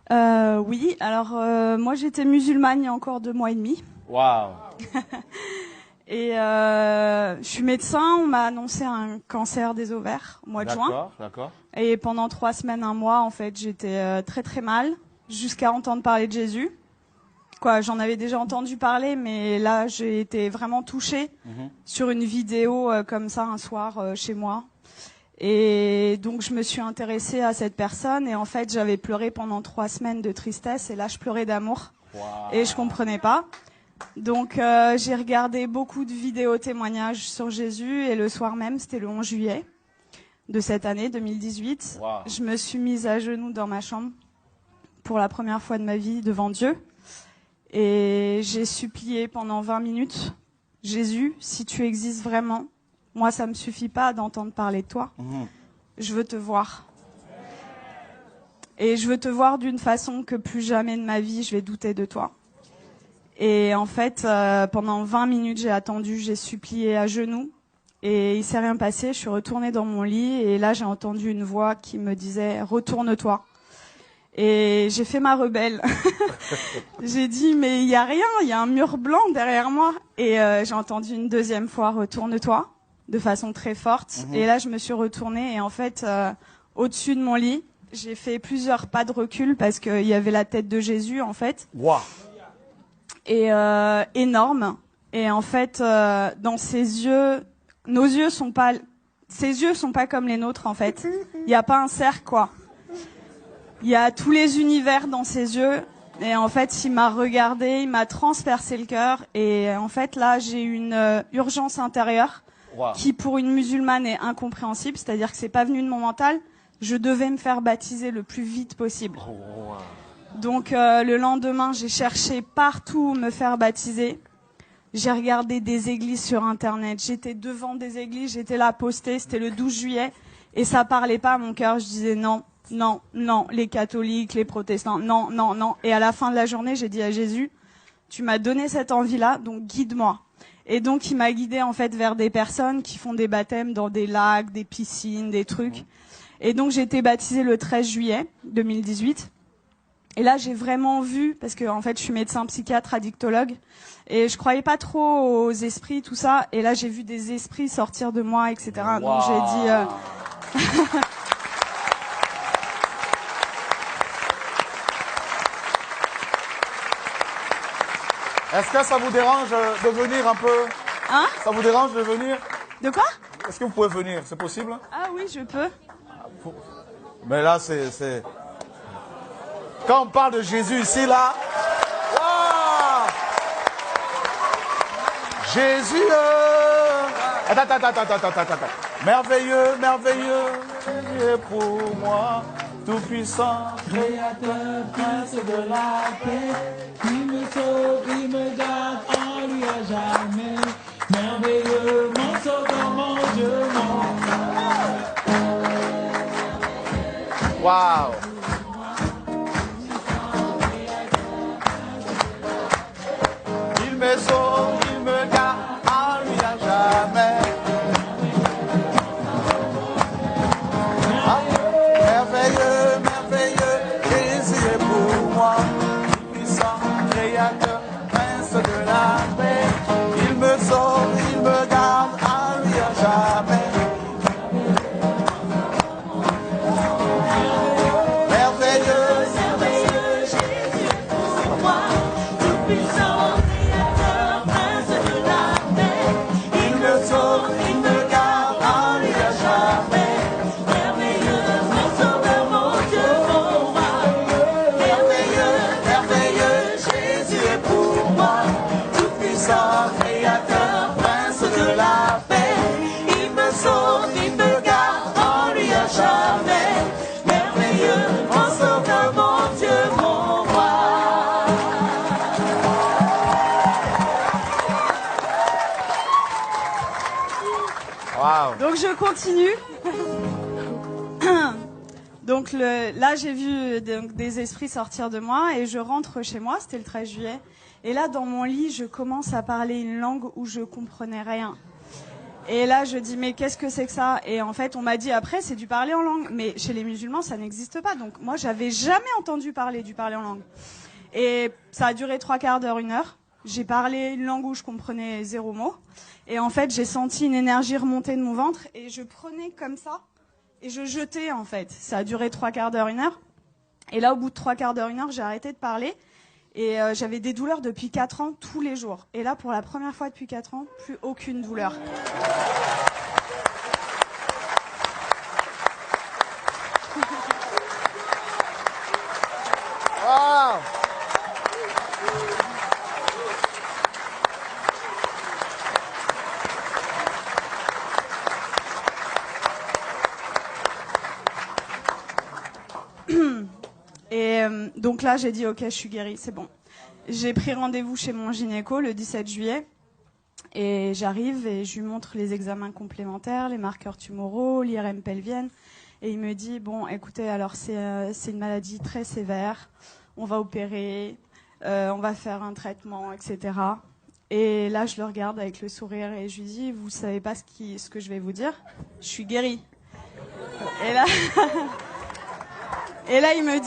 Oui, alors moi j'étais musulmane il y a encore 2 mois et demi. Waouh. Et je suis médecin, on m'a annoncé un cancer des ovaires au mois de juin. D'accord, d'accord. Et pendant 3 semaines, 1 mois, en fait, j'étais très très mal, jusqu'à entendre parler de Jésus. Quoi, j'en avais déjà entendu parler, mais là j'ai été vraiment touchée sur une vidéo comme ça un soir chez moi. Et donc je me suis intéressée à cette personne et en fait j'avais pleuré pendant 3 semaines de tristesse et là je pleurais d'amour. Wow. Et je comprenais pas. Donc j'ai regardé beaucoup de vidéos témoignages sur Jésus et le soir même, c'était le 11 juillet de cette année 2018, Wow. je me suis mise à genoux dans ma chambre pour la première fois de ma vie devant Dieu et j'ai supplié pendant 20 minutes, Jésus, si tu existes vraiment, moi ça me suffit pas d'entendre parler de toi, je veux te voir. Et je veux te voir d'une façon que plus jamais de ma vie je vais douter de toi. Et en fait, pendant 20 minutes, j'ai attendu, j'ai supplié à genoux. Et il s'est rien passé, je suis retournée dans mon lit. Et là, j'ai entendu une voix qui me disait « Retourne-toi ». Et j'ai fait ma rebelle. J'ai dit « Mais il y a rien, il y a un mur blanc derrière moi ». Et j'ai entendu une deuxième fois « Retourne-toi » de façon très forte. Et là, je me suis retournée. Et en fait, au-dessus de mon lit, j'ai fait plusieurs pas de recul parce qu'il y avait la tête de Jésus, en fait. Wow. Et énorme. Et en fait, dans ses yeux, ses yeux sont pas comme les nôtres en fait. Il n'y a pas un cercle quoi. Il y a tous les univers dans ses yeux. Et en fait, il m'a regardé, il m'a transpercé le cœur. Et en fait, là, j'ai une urgence intérieure Wow. qui, pour une musulmane, est incompréhensible. C'est-à-dire que c'est pas venu de mon mental. Je devais me faire baptiser le plus vite possible. Oh, wow. Donc le lendemain, j'ai cherché partout où me faire baptiser. J'ai regardé des églises sur Internet. J'étais devant des églises, j'étais là postée. C'était le 12 juillet et ça parlait pas à mon cœur. Je disais non, non, non. Les catholiques, les protestants, non, non, non. Et à la fin de la journée, j'ai dit à Jésus, tu m'as donné cette envie-là, donc guide-moi. Et donc il m'a guidée en fait vers des personnes qui font des baptêmes dans des lacs, des piscines, des trucs. Et donc j'ai été baptisée le 13 juillet 2018. Et là, j'ai vraiment vu, parce que en fait, je suis médecin psychiatre, addictologue, et je croyais pas trop aux esprits, tout ça. Et là, j'ai vu des esprits sortir de moi, etc. Wow. Donc j'ai dit. Est-ce que ça vous dérange de venir un peu? Hein? Ça vous dérange de venir? De quoi? Est-ce que vous pouvez venir? C'est possible? Ah oui, je peux. Mais là, c'est... Quand on parle de Jésus ici, là... Wow! Jésus... Attends. Merveilleux, merveilleux, Dieu pour moi, tout-puissant, créateur, prince de la paix, il me sauve, il me garde en lui à jamais. Merveilleux, mon sauveur, mon Dieu, mon... Wow! Il me sauve, il me garde en lui à jamais. Merveilleux, merveilleux, Jésus est pour moi, puissant, créateur, prince de la paix. Il me sauve, il me garde en lui à jamais. Merveilleux, merveilleux, Jésus est pour moi, tout puissant, créateur, prince de la paix. Il me sauve, il me garde en lui à jamais. Créateur, prince de la paix, il me sauve, il me garde en lui à jamais. Merveilleux, mon sauveur, mon Dieu, mon roi. Wow. Donc je continue. Donc là, j'ai vu des esprits sortir de moi et je rentre chez moi, c'était le 13 juillet. Et là, dans mon lit, je commence à parler une langue où je comprenais rien. Et là, je dis, mais qu'est-ce que c'est que ça? Et en fait, on m'a dit après, c'est du parler en langue. Mais chez les musulmans, ça n'existe pas. Donc moi, j'avais jamais entendu parler du parler en langue. Et ça a duré 3/4 d'heure, 1 heure. J'ai parlé une langue où je comprenais 0 mot. Et en fait, j'ai senti une énergie remonter de mon ventre. Et je prenais comme ça. Et je jetais, en fait. Ça a duré 3/4 d'heure, 1 heure. Et là, au bout de 3/4 d'heure, 1 heure, j'ai arrêté de parler. Et j'avais des douleurs depuis 4 ans, tous les jours. Et là, pour la première fois depuis 4 ans, plus aucune douleur. Wow. Et donc là, j'ai dit, ok, je suis guérie, c'est bon. J'ai pris rendez-vous chez mon gynéco le 17 juillet. Et j'arrive et je lui montre les examens complémentaires, les marqueurs tumoraux, l'IRM pelvienne. Et il me dit, bon, écoutez, alors c'est une maladie très sévère. On va opérer, on va faire un traitement, etc. Et là, je le regarde avec le sourire et je lui dis, vous savez pas ce que je vais vous dire? Je suis guérie. Et là... Et là, il me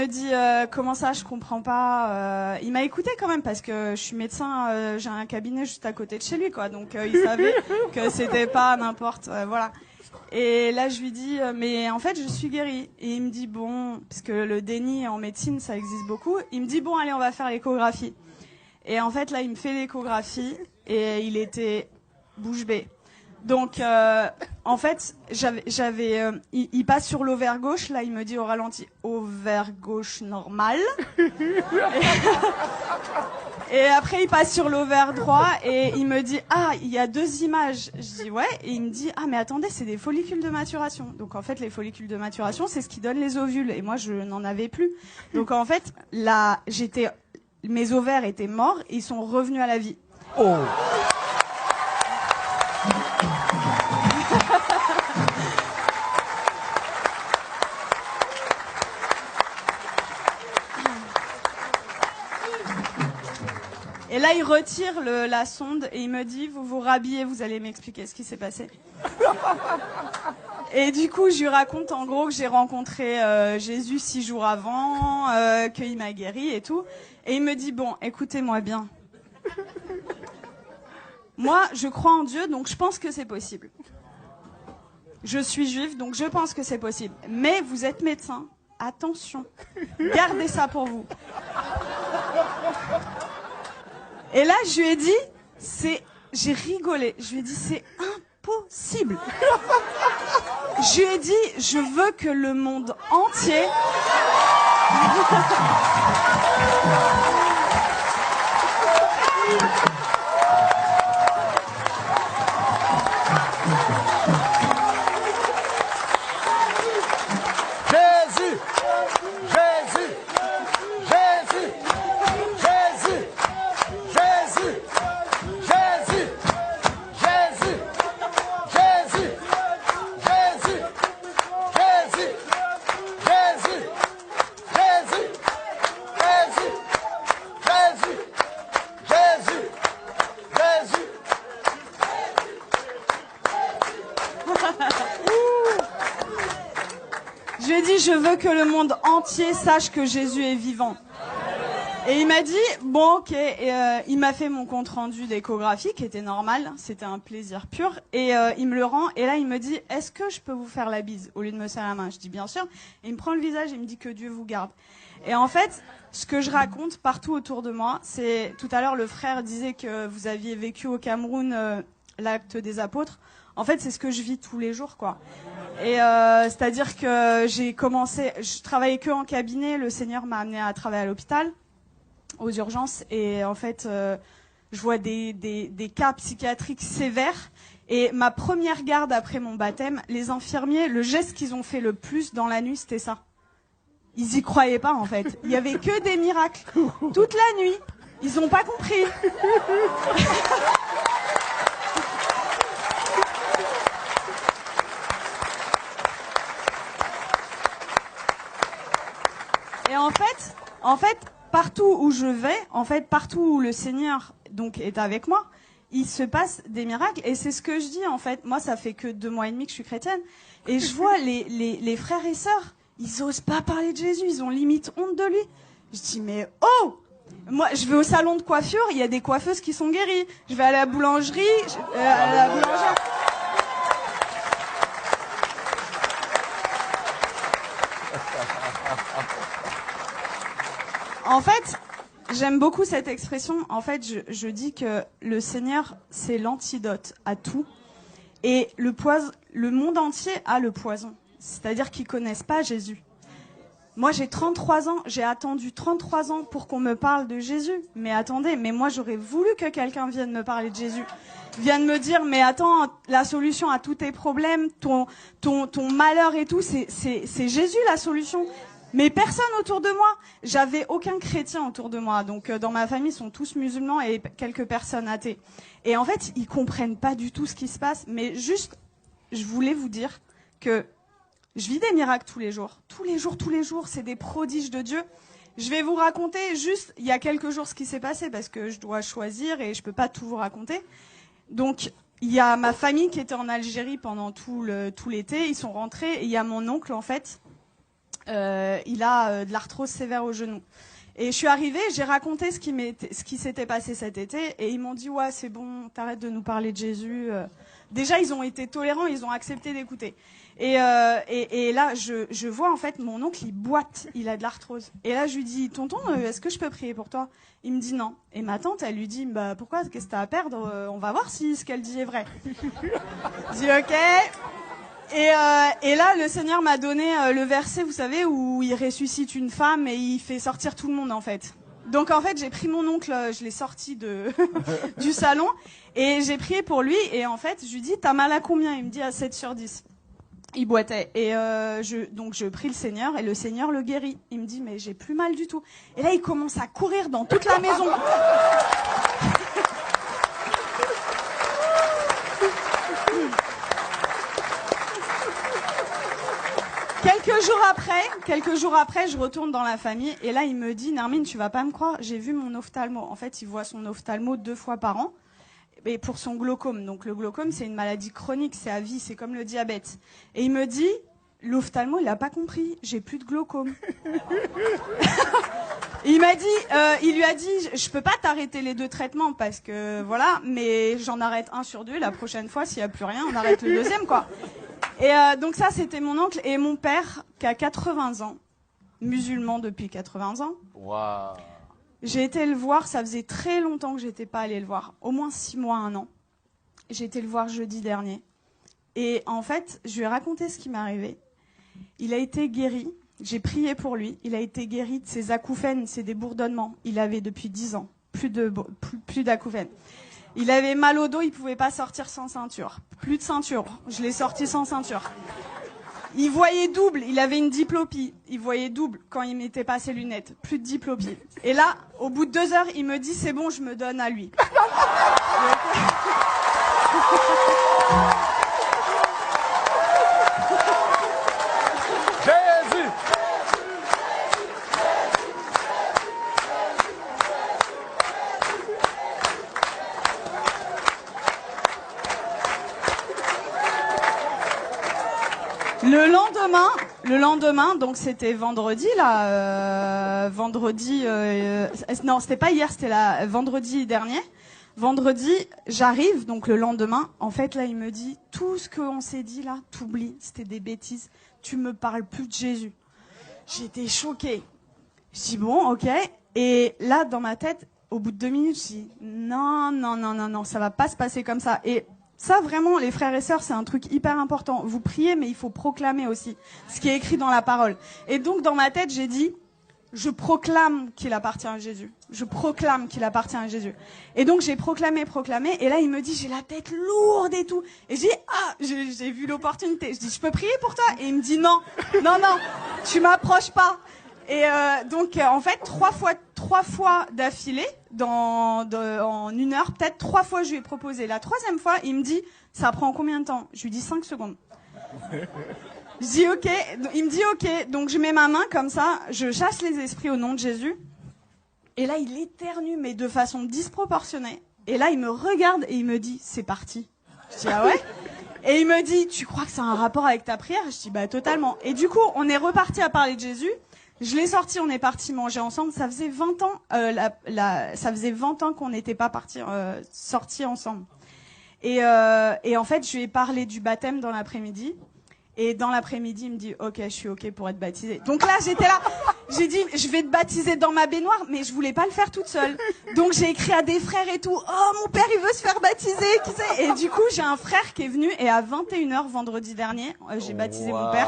dit, comment ça, je comprends pas. Il m'a écouté quand même parce que je suis médecin, j'ai un cabinet juste à côté de chez lui, quoi. Donc il savait que c'était pas n'importe, voilà. Et là, je lui dis, mais en fait, je suis guérie. Et il me dit, bon, parce que le déni en médecine, ça existe beaucoup. Il me dit, bon, allez, on va faire l'échographie. Et en fait, là, il me fait l'échographie et il était bouche bée. Donc, en fait, il passe sur l'ovaire gauche. Là, il me dit au ralenti, ovaire gauche normal. Et après, il passe sur l'ovaire droit et il me dit, ah, il y a 2 images. Je dis, ouais. Et il me dit, ah, mais attendez, c'est des follicules de maturation. Donc, en fait, les follicules de maturation, c'est ce qui donne les ovules. Et moi, je n'en avais plus. Donc, en fait, là, mes ovaires étaient morts et ils sont revenus à la vie. Oh. Et là, il retire la sonde et il me dit, vous vous rhabillez, vous allez m'expliquer ce qui s'est passé. Et du coup, je lui raconte en gros que j'ai rencontré Jésus 6 jours avant, qu'il m'a guéri et tout. Et il me dit, bon, écoutez-moi bien. Moi, je crois en Dieu, donc je pense que c'est possible. Je suis juive, donc je pense que c'est possible. Mais vous êtes médecin, attention, gardez ça pour vous. Et là, je lui ai dit, j'ai rigolé. Je lui ai dit, c'est impossible. Je lui ai dit, je veux que le monde entier... Jésus, Jésus, Jésus, Jésus, Jésus, Jésus, Jésus, Jésus, Jésus, Jésus, Jésus, Jésus, Jésus, Jésus, Jésus, Je lui ai dit, je veux que le monde entier sache que Jésus est vivant. Et il m'a dit, bon, ok, et il m'a fait mon compte rendu d'échographie, qui était normal, c'était un plaisir pur, et il me le rend, et là il me dit, est-ce que je peux vous faire la bise, au lieu de me serrer la main? Je dis, bien sûr, et il me prend le visage et il me dit, que Dieu vous garde. Et en fait, ce que je raconte partout autour de moi, c'est, tout à l'heure le frère disait que vous aviez vécu au Cameroun l'acte des apôtres. En fait, c'est ce que je vis tous les jours, quoi. Et c'est-à-dire que je travaillais que en cabinet, le Seigneur m'a amené à travailler à l'hôpital, aux urgences, et en fait, je vois des cas psychiatriques sévères. Et ma première garde après mon baptême, les infirmiers, le geste qu'ils ont fait le plus dans la nuit, c'était ça. Ils y croyaient pas, en fait. Il y avait que des miracles. Toute la nuit. Ils ont pas compris. Et en fait, partout où je vais, partout où le Seigneur donc est avec moi, il se passe des miracles. Et c'est ce que je dis, en fait. Moi, ça fait que 2 mois et demi que je suis chrétienne. Et je vois les frères et sœurs, ils osent pas parler de Jésus. Ils ont limite honte de lui. Je dis, mais oh! Moi, je vais au salon de coiffure, il y a des coiffeuses qui sont guéries. Je vais à la boulangerie, à la boulangère. En fait, j'aime beaucoup cette expression. En fait, je dis que le Seigneur, c'est l'antidote à tout. Et le monde entier a le poison. C'est-à-dire qu'ils connaissent pas Jésus. Moi, j'ai 33 ans. J'ai attendu 33 ans pour qu'on me parle de Jésus. Mais attendez, mais moi, j'aurais voulu que quelqu'un vienne me parler de Jésus. Vienne me dire, mais attends, la solution à tous tes problèmes, ton malheur et tout, c'est Jésus la solution. Mais personne autour de moi. J'avais aucun chrétien autour de moi. Donc, dans ma famille, ils sont tous musulmans et quelques personnes athées. Et en fait, ils comprennent pas du tout ce qui se passe. Mais juste, je voulais vous dire que je vis des miracles tous les jours. Tous les jours, c'est des prodiges de Dieu. Je vais vous raconter juste, il y a quelques jours, ce qui s'est passé parce que je dois choisir et je peux pas tout vous raconter. Donc, il y a ma famille qui était en Algérie pendant tout l'été. Ils sont rentrés et il y a mon oncle, en fait. Il a de l'arthrose sévère au genou. Et je suis arrivée, j'ai raconté ce qui s'était passé cet été, et ils m'ont dit, ouais, c'est bon, t'arrêtes de nous parler de Jésus. Déjà, ils ont été tolérants, ils ont accepté d'écouter. Et là, je vois, en fait, mon oncle, il boite, il a de l'arthrose. Et là, je lui dis, tonton, est-ce que je peux prier pour toi? Il me dit non. Et ma tante, elle lui dit, bah, pourquoi? Qu'est-ce que t'as à perdre? On va voir si ce qu'elle dit est vrai. Je dis, ok. Et là, le Seigneur m'a donné le verset, vous savez, où il ressuscite une femme et il fait sortir tout le monde, en fait. Donc, en fait, j'ai pris mon oncle, je l'ai sorti du salon, et j'ai prié pour lui, et en fait, je lui dis, t'as mal à combien? Il me dit, à 7/10. Il boitait. Et donc, je prie le Seigneur, et le Seigneur le guérit. Il me dit, mais j'ai plus mal du tout. Et là, il commence à courir dans toute la maison. Quelques jours après, je retourne dans la famille et là, il me dit, Nermine, tu vas pas me croire, j'ai vu mon ophtalmo. En fait, il voit son ophtalmo 2 fois par an et pour son glaucome. Donc, le glaucome, c'est une maladie chronique, c'est à vie, c'est comme le diabète. Et il me dit, l'ophtalmo, il a pas compris, j'ai plus de glaucome. Il lui a dit, je peux pas t'arrêter les 2 traitements parce que voilà, mais j'en arrête 1 sur 2. La prochaine fois, s'il y a plus rien, on arrête le 2e, quoi. Et donc ça, c'était mon oncle et mon père qui a 80 ans, musulman depuis 80 ans. Wow. J'ai été le voir, ça faisait très longtemps que j'étais pas allée le voir, au moins 6 mois, 1 an. J'ai été le voir jeudi dernier. Et en fait, je lui ai raconté ce qui m'est arrivé. Il a été guéri, j'ai prié pour lui, il a été guéri de ses acouphènes, c'est des bourdonnements. Il avait depuis 10 ans, plus d'acouphènes. Il avait mal au dos, il pouvait pas sortir sans ceinture. Plus de ceinture. Je l'ai sorti sans ceinture. Il voyait double, il avait une diplopie. Il voyait double quand il mettait pas ses lunettes. Plus de diplopie. Et là, au bout de 2 heures, il me dit, c'est bon, je me donne à lui. Jésus! Le lendemain, donc c'était vendredi là, non, c'était pas hier, c'était vendredi dernier. Vendredi, j'arrive, donc le lendemain, en fait là, il me dit, tout ce qu'on s'est dit là, t'oublies, c'était des bêtises, tu me parles plus de Jésus. J'étais choquée. Je dis bon, ok. Et là, dans ma tête, au bout de 2 minutes, je dis non, ça va pas se passer comme ça. Et ça, vraiment, les frères et sœurs, c'est un truc hyper important. Vous priez, mais il faut proclamer aussi ce qui est écrit dans la parole. Et donc, dans ma tête, j'ai dit, je proclame qu'il appartient à Jésus. Je proclame qu'il appartient à Jésus. Et donc, j'ai proclamé. Et là, il me dit, j'ai la tête lourde et tout. Et j'ai dit, j'ai vu l'opportunité. Je dis, je peux prier pour toi? Et il me dit, non, tu m'approches pas. Et donc, en fait, 3 fois d'affilée, en 1 heure, peut-être 3 fois, je lui ai proposé. La 3e fois, il me dit, ça prend combien de temps? Je lui dis 5 secondes. Je dis ok. Il me dit ok. Donc, je mets ma main comme ça, je chasse les esprits au nom de Jésus. Et là, il éternue, mais de façon disproportionnée. Et là, il me regarde et il me dit, c'est parti. Je dis, ah ouais? Et il me dit, tu crois que ça a un rapport avec ta prière? Je dis, bah totalement. Et du coup, on est reparti à parler de Jésus. Je l'ai sorti, on est parti manger ensemble. Ça faisait 20 ans, ça faisait 20 ans qu'on n'était pas sortis ensemble. Et en fait, je lui ai parlé du baptême dans l'après-midi. Et dans l'après-midi, il me dit, ok, je suis ok pour être baptisé. Donc là, j'étais là, j'ai dit, je vais te baptiser dans ma baignoire, mais je voulais pas le faire toute seule. Donc j'ai écrit à des frères et tout, oh, mon père, il veut se faire baptiser, qui sait? Et du coup, j'ai un frère qui est venu, et à 21h vendredi dernier, j'ai baptisé mon père.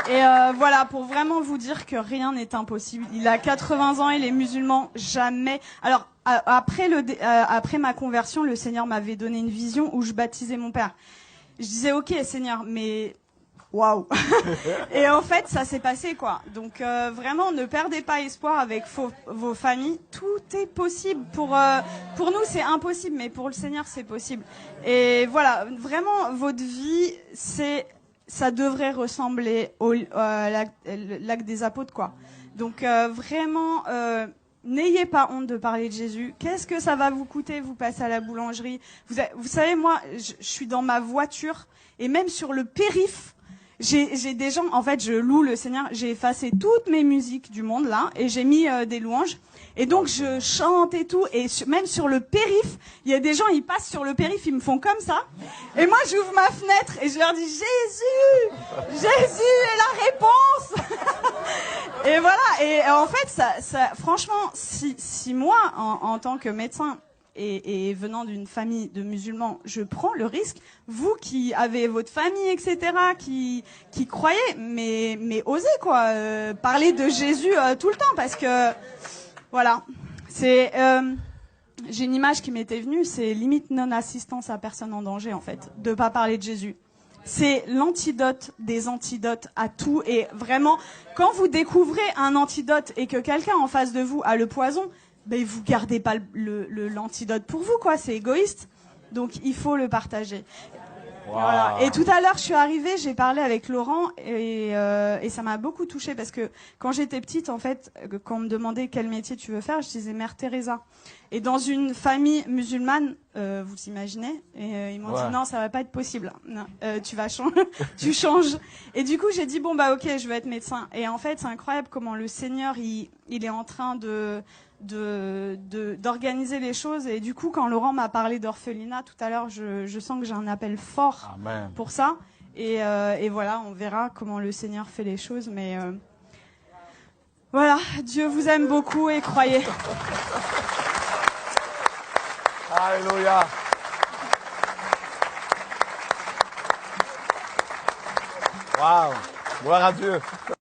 Et voilà, pour vraiment vous dire que rien n'est impossible. Il a 80 ans, il est musulman, jamais. Alors après ma conversion, le Seigneur m'avait donné une vision où je baptisais mon père. Je disais ok Seigneur, mais waouh. Et en fait, ça s'est passé quoi. Donc vraiment, ne perdez pas espoir avec vos familles. Tout est possible. Pour nous, c'est impossible, mais pour le Seigneur, c'est possible. Et voilà, vraiment, votre vie, ça devrait ressembler au lac des apôtres, quoi. Donc vraiment, n'ayez pas honte de parler de Jésus. Qu'est-ce que ça va vous coûter? Vous passez à la boulangerie. Vous savez, moi, je suis dans ma voiture et même sur le périph', j'ai des gens. En fait, je loue le Seigneur. J'ai effacé toutes mes musiques du monde là et j'ai mis des louanges. Et donc je chante et tout, et même sur le périph', il y a des gens, ils passent sur le périph', ils me font comme ça, et moi j'ouvre ma fenêtre et je leur dis Jésus est la réponse. Et voilà, et en fait, ça franchement, si moi, en tant que médecin et venant d'une famille de musulmans, je prends le risque, vous qui avez votre famille, etc., qui croyez, mais osez quoi, parler de Jésus tout le temps, parce que voilà, j'ai une image qui m'était venue, c'est limite non-assistance à personne en danger, en fait, de pas parler de Jésus. C'est l'antidote des antidotes à tout, et vraiment, quand vous découvrez un antidote et que quelqu'un en face de vous a le poison, ben vous gardez pas l'antidote pour vous, quoi, c'est égoïste. Donc il faut le partager. Wow. Voilà. Et tout à l'heure, je suis arrivée, j'ai parlé avec Laurent et ça m'a beaucoup touchée parce que quand j'étais petite, en fait, quand on me demandait quel métier tu veux faire, je disais Mère Teresa. Et dans une famille musulmane, vous imaginez, et ils m'ont dit non, ça va pas être possible. Non, tu vas changer, tu changes. Et du coup, j'ai dit bon bah ok, je veux être médecin. Et en fait, c'est incroyable comment le Seigneur il est en train d'organiser les choses. Et du coup, quand Laurent m'a parlé d'orphelinat tout à l'heure, je sens que j'ai un appel fort Amen. Pour ça. Et voilà, on verra comment le Seigneur fait les choses. Mais voilà, Dieu vous aime beaucoup et croyez. Alléluia. Waouh, gloire à Dieu.